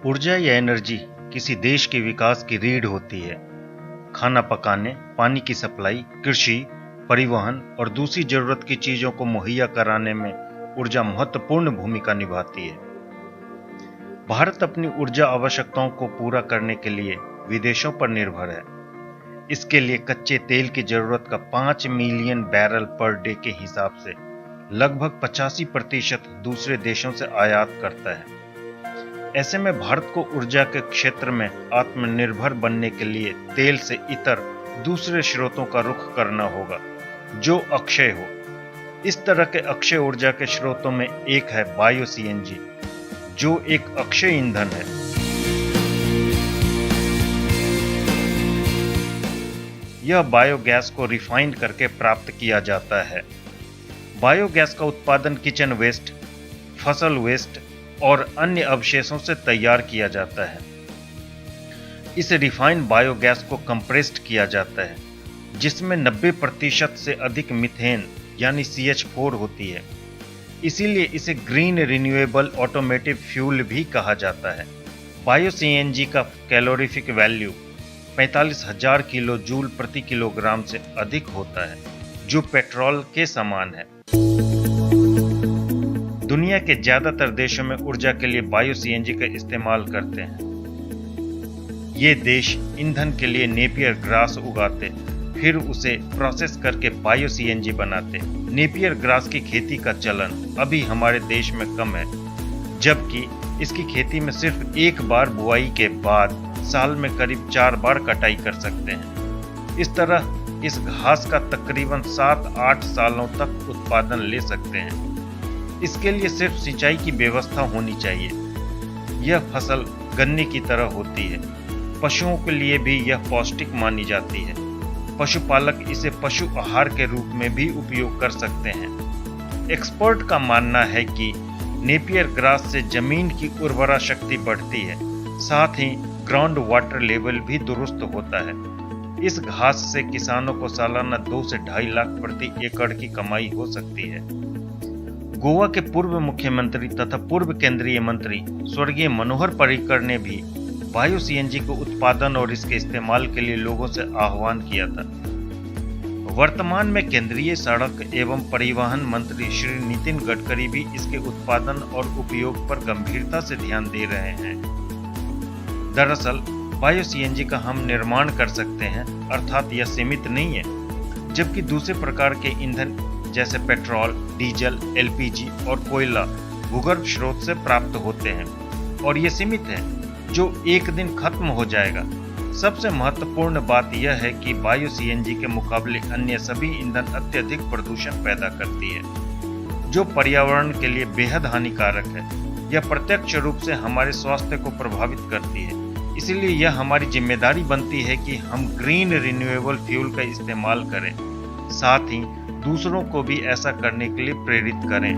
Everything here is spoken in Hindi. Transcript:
ऊर्जा या एनर्जी किसी देश के विकास की रीढ़ होती है। खाना पकाने, पानी की सप्लाई, कृषि, परिवहन और दूसरी जरूरत की चीजों को मुहैया कराने में ऊर्जा महत्वपूर्ण भूमिका निभाती है। भारत अपनी ऊर्जा आवश्यकताओं को पूरा करने के लिए विदेशों पर निर्भर है। इसके लिए कच्चे तेल की जरूरत का 5 मिलियन बैरल पर डे के हिसाब से लगभग 85% दूसरे देशों से आयात करता है। ऐसे में भारत को ऊर्जा के क्षेत्र में आत्मनिर्भर बनने के लिए तेल से इतर दूसरे स्रोतों का रुख करना होगा जो अक्षय हो। इस तरह के अक्षय ऊर्जा के स्रोतों में एक है बायो सीएनजी, जो एक अक्षय ईंधन है। यह बायोगैस को रिफाइन करके प्राप्त किया जाता है। बायोगैस का उत्पादन किचन वेस्ट, फसल वेस्ट और अन्य अवशेषों से तैयार किया जाता है। इस रिफाइंड बायोगैस को कंप्रेस्ड किया जाता है, जिसमें 90% से अधिक मीथेन यानी CH4 होती है। इसीलिए इसे ग्रीन रिन्यूएबल ऑटोमेटिव फ्यूल भी कहा जाता है। बायो सीएनजी का कैलोरीफिक वैल्यू 45,000 किलो जूल प्रति किलोग्राम से अधिक होता है, जो पेट्रोल के समान है। दुनिया के ज्यादातर देशों में ऊर्जा के लिए बायो सीएनजी का इस्तेमाल करते हैं। ये देश ईंधन के लिए नेपियर ग्रास उगाते, फिर उसे प्रोसेस करके बायो सीएनजी बनाते। नेपियर ग्रास की खेती का चलन अभी हमारे देश में कम है, जबकि इसकी खेती में सिर्फ एक बार बुआई के बाद साल में करीब 4 बार कटाई कर सकते हैं। इस तरह इस घास का तकरीबन 7-8 सालों तक उत्पादन ले सकते हैं। इसके लिए सिर्फ सिंचाई की व्यवस्था होनी चाहिए। यह फसल गन्ने की तरह होती है। पशुओं के लिए भी यह पौष्टिक मानी जाती है। पशुपालक इसे पशु आहार के रूप में भी उपयोग कर सकते हैं। एक्सपर्ट का मानना है कि नेपियर ग्रास से जमीन की उर्वरा शक्ति बढ़ती है, साथ ही ग्राउंड वाटर लेवल भी दुरुस्त होता है। इस घास से किसानों को सालाना 2 से 2.5 लाख प्रति एकड़ की कमाई हो सकती है। गोवा के पूर्व मुख्यमंत्री तथा पूर्व केंद्रीय मंत्री स्वर्गीय मनोहर पर्रिकर ने भी बायो सीएनजी के उत्पादन और इसके इस्तेमाल के लिए लोगों से आह्वान किया था। वर्तमान में केंद्रीय सड़क एवं परिवहन मंत्री श्री नितिन गडकरी भी इसके उत्पादन और उपयोग पर गंभीरता से ध्यान दे रहे हैं। दरअसल बायो सीएनजी का हम निर्माण कर सकते हैं, अर्थात यह सीमित नहीं है, जबकि दूसरे प्रकार के ईंधन जैसे पेट्रोल, डीजल, एलपीजी और कोयला भूगर्भ स्रोत से प्राप्त होते हैं और ये सीमित है, जो एक दिन खत्म हो जाएगा। सबसे महत्वपूर्ण बात यह है कि बायो सीएनजी के मुकाबले अन्य सभी ईंधन अत्यधिक प्रदूषण पैदा करती है, जो पर्यावरण के लिए बेहद हानिकारक है। यह प्रत्यक्ष रूप से हमारे स्वास्थ्य को प्रभावित करती है। इसलिए यह हमारी जिम्मेदारी बनती है कि हम ग्रीन रिन्यूएबल फ्यूल का इस्तेमाल करें, साथ ही दूसरों को भी ऐसा करने के लिए प्रेरित करें।